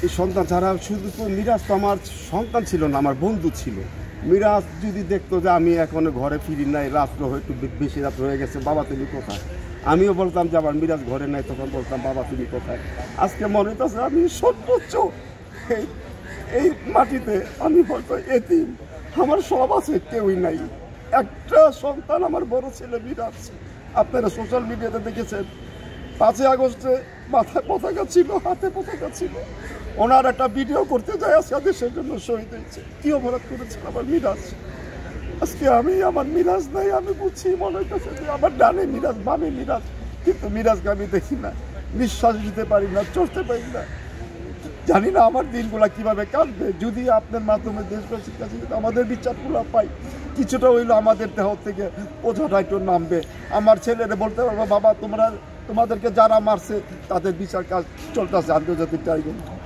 এই সন্তান ছাড়া শুধু তো মিরাজ তো আমার সন্তান ছিল না, আমার বন্ধু ছিল। মিরাজ যদি দেখতো যে আমি এখনো ঘরে ফিরি নাই, রাত্র একটু বেশি রাত হয়ে গেছে, বাবা তুমি কোথায়, আমিও বলতাম যে আমার মিরাজ ঘরে নাই, তখন বলতাম বাবা তুমি কোথায়। আজকে মনে হচ্ছে আমি সর্বোচ্চ এই মাটিতে আমি হয়তো এতিম, আমার সব আছে কেউই নাই। একটা সন্তান আমার বড় ছেলে মিরাজ। আপনারা সোশ্যাল মিডিয়াতে দেখেছেন 5ই আগস্টে মাথায় পতাকা ছিল, হাতে পতাকা ছিল, ওনার একটা ভিডিও করতে যায় আজকে দেশের জন্য শহীদ হয়েছে। কি অপরাধ করেছিল আমার মিরাজ? আজকে আমি আমার মিরাজ নাই, আমি বুঝছি মনে হইতেছে যে আমার ডানে মিরাজ বামে মিরাজ, কিন্তু মিরাজকে আমি দেখি না, নিঃশ্বাস দিতে পারি না, চলতে পারি না। জানি না আমার দিনগুলা কিভাবে কাটবে। যদি আপনার মাধ্যমে দেশবাসীর কাছে আমাদের বিচারগুলো পাই, কিছুটা হইলো আমাদের দেহ থেকে বোঝাটা একটু নামবে। আমার ছেলেরা বলতে পারবো বাবা তোমাদেরকে যারা মারছে তাদের বিচার কাজ চলতেছে আন্তর্জাতিক ট্রাইব্যুনালে।